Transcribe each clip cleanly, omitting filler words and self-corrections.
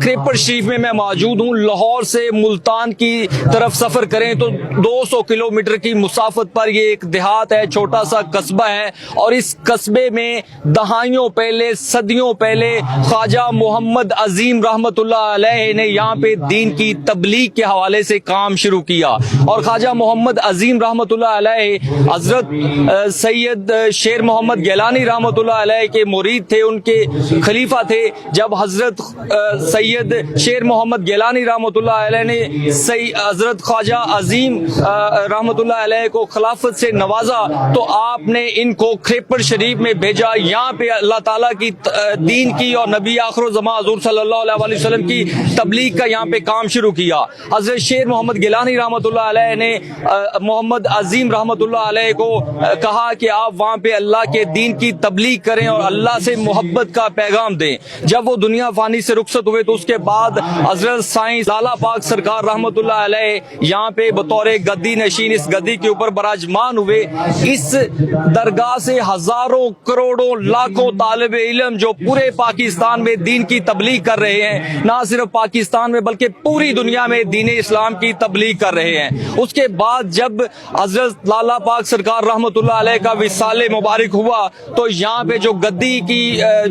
کھریپر شریف میں موجود ہوں۔ لاہور سے ملتان کی طرف سفر کریں تو 200 کلومیٹر کی مسافت پر یہ ایک دیہات ہے، چھوٹا سا قصبہ ہے، اور اس قصبے میں دہائیوں پہلے، صدیوں پہلے خواجہ محمد عظیم رحمت اللہ علیہ نے یہاں پہ دین کی تبلیغ کے حوالے سے کام شروع کیا۔ اور خواجہ محمد عظیم رحمت اللہ علیہ حضرت سید شیر محمد گیلانی رحمت اللہ علیہ کے مرید تھے، ان کے خلیفہ تھے۔ جب حضرت سید شیر محمد گیلانی رحمت اللہ علیہ نے حضرت خواجہ عظیم رحمت اللہ علیہ کو خلافت سے نوازا تو آپ نے ان کو کھریپر شریف میں بھیجا، یہاں پہ اللہ تعالیٰ کی دین کی اور نبی آخر الزمان حضور صلی اللہ علیہ وسلم کی تبلیغ کا یہاں پہ کام شروع کیا۔ حضرت شیر محمد گیلانی رحمت اللہ علیہ نے محمد عظیم رحمت اللہ علیہ کو کہا کہ آپ وہاں پہ اللہ کے دین کی تبلیغ کریں اور اللہ سے محبت کا پیغام دیں۔ جب وہ دنیا فانی سے رخصت ہوئے تو اس کے بعد حضرت سائنس لالا پاک سرکار رحمت اللہ علیہ یہاں پہ بطور گدی نشین اس گدی کے اوپر براجمان ہوئے۔ اس درگاہ سے ہزاروں کروڑوں لاکھوں طالب علم جو پورے پاکستان میں دین کی تبلیغ کر رہے ہیں، نہ صرف پاکستان میں بلکہ پوری دنیا میں دین اسلام کی تبلیغ کر رہے ہیں۔ اس کے بعد جب حضرت لالا پاک سرکار رحمت اللہ علیہ کا وصال مبارک ہوا تو یہاں پہ جو گدی کی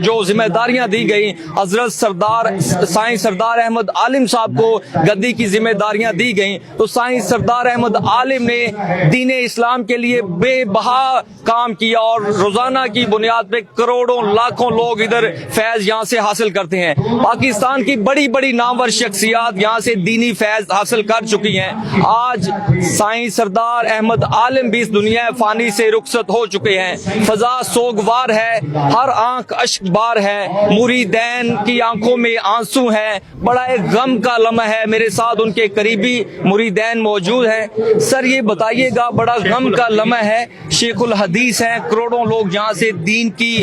جو ذمہ داریاں دی گئی، حضرت سردار سائنس سردار احمد عالم صاحب کو گدی کی ذمہ داریاں دی گئیں تو سائنس سردار احمد عالم نے دین اسلام کے لیے بے بہا کام کیا اور روزانہ کی بنیاد پہ کروڑوں لاکھوں لوگ ادھر فیض یہاں سے حاصل کرتے ہیں۔ پاکستان کی بڑی بڑی نامور شخصیات یہاں سے دینی فیض حاصل کر چکی ہیں۔ آج سائنس سردار احمد عالم بھی اس دنیا فانی سے رخصت ہو چکے ہیں۔ فضا سوگوار ہے، ہر آنکھ اشک بار ہے، مریدین کی آنکھوں میں آنسو ہیں، بڑا ایک غم کا لمحہ ہے۔ میرے ساتھ ان کے قریبی مریدین موجود ہیں۔ سر یہ بتائیے گا، بڑا غم کا لمحہ ہے، شیخ الحدیث ہیں، کروڑوں لوگ یہاں سے دین کی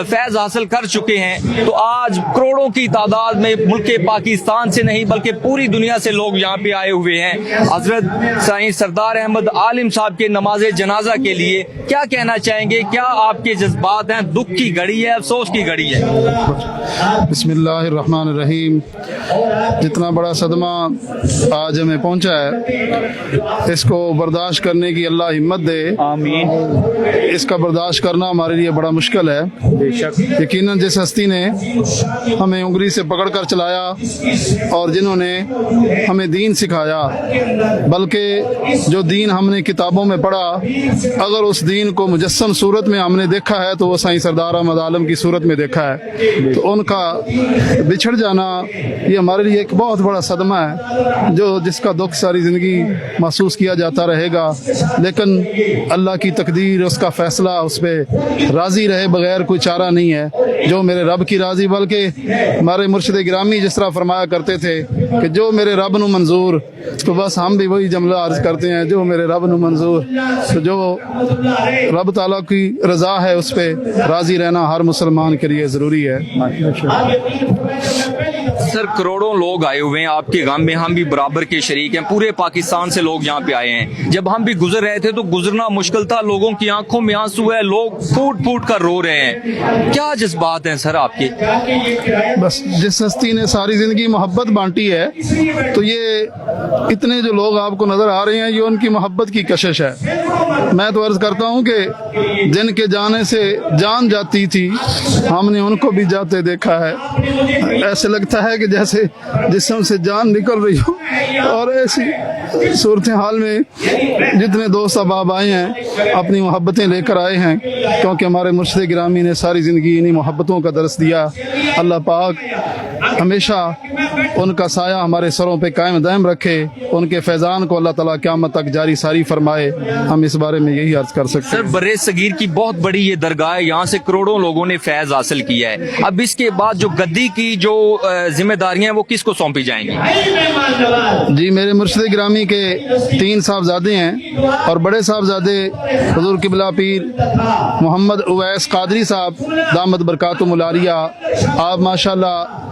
فیض حاصل کر چکے ہیں، تو آج کروڑوں کی تعداد میں ملک پاکستان سے نہیں بلکہ پوری دنیا سے لوگ یہاں پہ آئے ہوئے ہیں۔ حضرت سائنس سردار احمد عالم صاحب کے نماز جنازہ کے لیے کیا کہنا چاہیں گے؟ کیا آپ کے جذبات ہیں؟ دکھ کی گھڑی ہے، افسوس کی گھڑی ہے؟ بسم اللہ الرحمن الرحیم۔ جتنا بڑا صدمہ آج ہمیں پہنچا ہے، اس کو برداشت کرنے کی اللہ ہمت دے، آمین۔ اس کا برداشت کرنا ہمارے لیے بڑا مشکل ہے۔ بے شک یقیناً جس ہستی نے ہمیں انگلی سے پکڑ کر چلایا اور جنہوں نے ہمیں دین سکھایا، بلکہ جو دین ہم نے کتابوں میں پڑھا، اگر اس دین کو مجسم صورت میں ہم نے دیکھا ہے تو وہ سائنس سردار احمد عالم کی صورت میں دیکھا ہے، تو ان کا بچھڑ جانا یہ ہمارے لیے ایک بہت بڑا صدمہ ہے، جس کا دکھ ساری زندگی محسوس کیا جاتا رہے گا۔ لیکن اللہ کی تقدیر، اس کا فیصلہ، اس پہ راضی رہے بغیر کوئی چارہ نہیں ہے۔ جو میرے رب کی راضی، بلکہ ہمارے مرشد گرامی جس طرح فرمایا کرتے تھے کہ جو میرے رب نو منظور، تو بس ہم بھی وہی جملہ عرض کرتے ہیں، جو میرے رب نو منظور۔ تو جو رب تعالیٰ کی رضا ہے اس پہ راضی رہنا ہر مسلمان کے لیے ضروری ہے۔ سر کروڑوں لوگ آئے ہوئے ہیں آپ کے غم میں، ہم بھی برابر کے شریک ہیں، پورے پاکستان سے لوگ یہاں پہ آئے ہیں۔ جب ہم بھی گزر رہے تھے تو گزرنا مشکل تھا، لوگوں کی آنکھوں میں آنسو ہے، لوگ پھوٹ پھوٹ کر رو رہے ہیں۔ کیا جذبات ہیں سر آپ کے؟ بس جس ہستی نے ساری زندگی محبت بانٹی ہے تو یہ اتنے جو لوگ آپ کو نظر آ رہے ہیں، یہ ان کی محبت کی کشش ہے۔ میں تو عرض کرتا ہوں کہ جن کے جانے سے جان جاتی تھی، ہم نے ان کو بھی جاتے دیکھا ہے۔ ایسے لگتا ہے کہ جیسے جسم سے جان نکل رہی ہو، اور ایسی صورتحال میں جتنے دوست احباب آئے ہیں اپنی محبتیں لے کر آئے ہیں، کیونکہ ہمارے مرشد گرامی نے ساری زندگی انہی محبتوں کا درس دیا۔ اللہ پاک ہمیشہ ان کا سایہ ہمارے سروں پہ قائم دائم رکھے، ان کے فیضان کو اللہ تعالیٰ قیامت تک جاری ساری فرمائے۔ ہم اس بارے میں یہی عرض کر سکتے ہیں۔ سر برے صغیر کی بہت بڑی یہ درگاہ ہے، یہاں سے کروڑوں لوگوں نے فیض حاصل کیا ہے۔ اب اس کے بعد جو گدی کی جو ذمہ داریاں ہیں وہ کس کو سونپی جائیں گی؟ جی، میرے مرشد گرامی کے 3 صاحبزادے ہیں، اور بڑے صاحبزادے حضور قبلہ پیر محمد اویس قادری صاحب دامت برکاتہم العالیہ، آپ ماشاءاللہ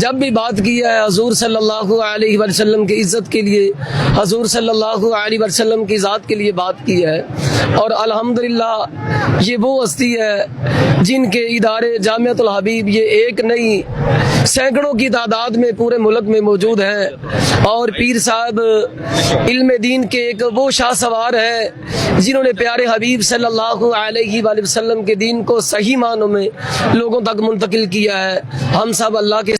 جب بھی بات کی ہے حضور صلی اللہ علیہ وسلم کی عزت کے لیے, حضور صلی اللہ علیہ وسلم کی ذات کے لیے بات کی ہے. اور الحمدللہ یہ وہ ہستی ہے جن کے ادارے جامعۃ الحبیب یہ ایک نہیں سینکڑوں کی تعداد میں پورے ملک میں موجود ہیں. اور پیر صاحب علم دین کے ایک وہ شاہ سوار ہیں جنہوں نے پیارے حبیب صلی اللہ علیہ وآلہ وسلم کے دین کو صحیح معنوں میں لوگوں تک منتقل کیا ہے. ہم سب اللہ کے